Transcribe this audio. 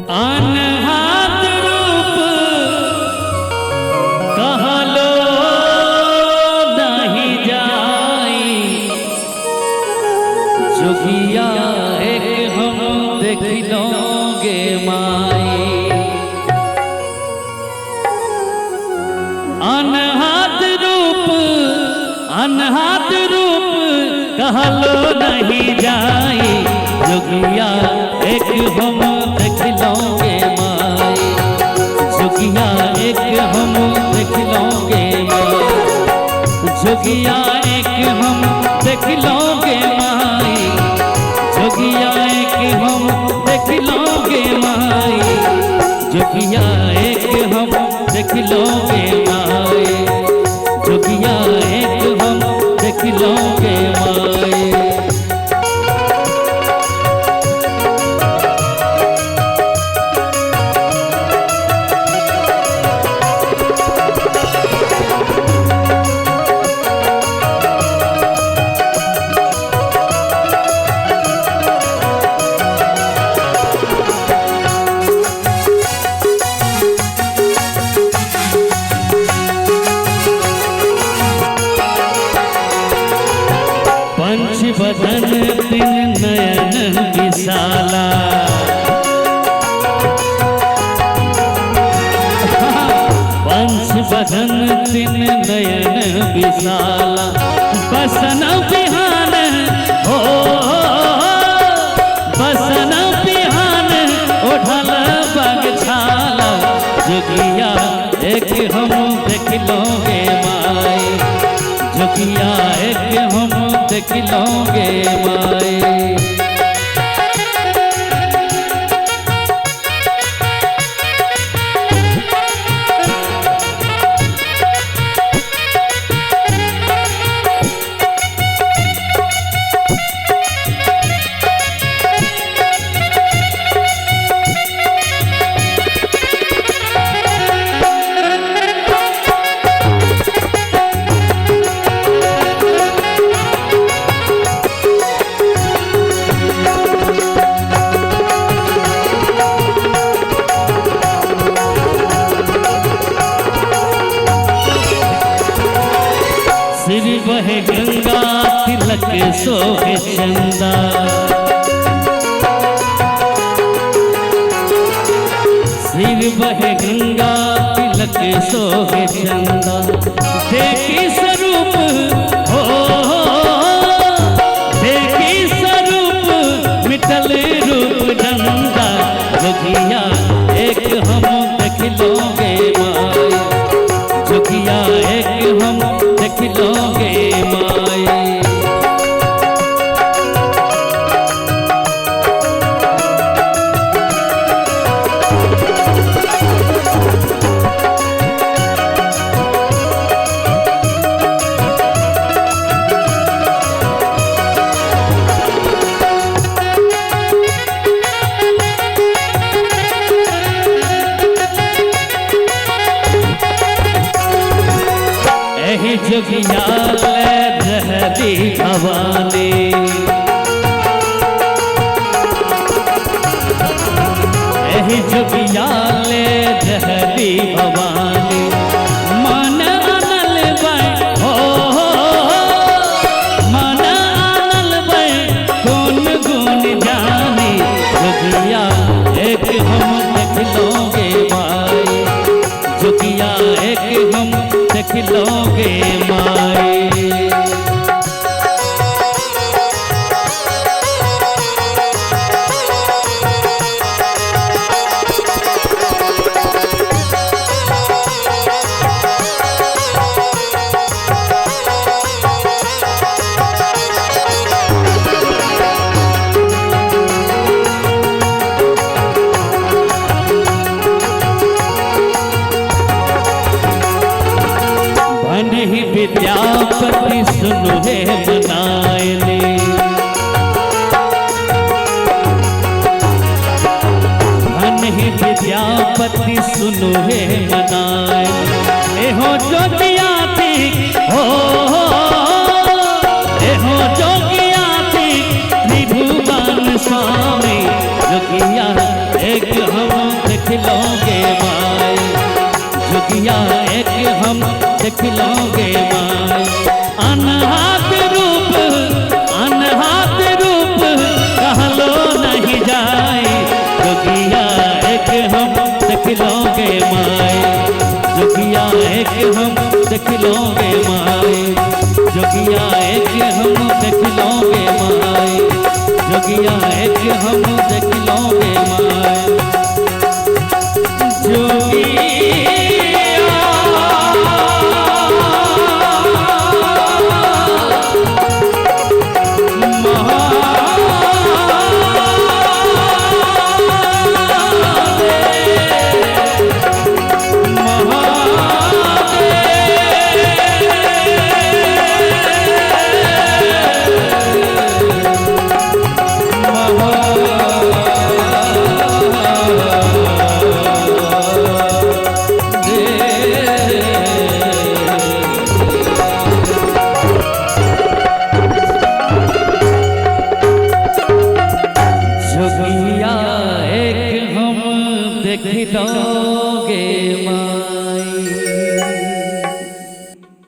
अनहद रूप कहलो नहीं जाई, जोगिया एक हम देख लोगे माई। अनहद रूप कहलो नहीं जाई, जोगिया एक हम देख लोगे माई। जोगिया एक हम देख लोगे माई, जोगिया एक हम देख लोगे माई। जोगिया एक हम देख लोगे माई, जोगिया एक हम देख लोगे माई। जोगिया एक हम देख लोगे माई। बदन दिन नयन विशाला, पंच बदन दिन नयन विशाला। बसन बिहान हो बसन बिहान ओढ़ल बगछाला। जोगिया एक हम देख लोगे माई, जोगिया एक हम देख लोगे माई। सिर बहे गंगा तिलक सोहे चंदा, सिर बहे गंगा तिलक सोहे चंदा। देखी स्वरूप हो देखी स्वरूप मिटल रूप नंदा। जोगिया एक हम देख लोगे माई, जोगिया एक हम देख लोगे माई। जोगिया रहती भवानी, जोगिया रहती भवानी। मन आनल बै हो मन आनल बै कौन गुण जानी। जोगिया एक हम देख लोगे माई, जोगिया एक हम देख लोगे माई। विद्यापति सुनो हे मनायले, धन ही विद्यापति सुनो हे मनायले। एहो जोगियाती हो एहो जोगियाती त्रिभुवन स्वामी। जोगिया एक हम देख लोगे माए, जोगिया एक हम देख लोगे माए। अनहात रूप कहलो नहीं जाए, जोगिया एक हम देख लोगे माए, जोगिया एक हम देख लोगे माए, जोगिया एक हम देख लोगे माए, जोगिया एक हम देख लोगे माए। जोगिया जोगिया एक हम देख लोगे माँ।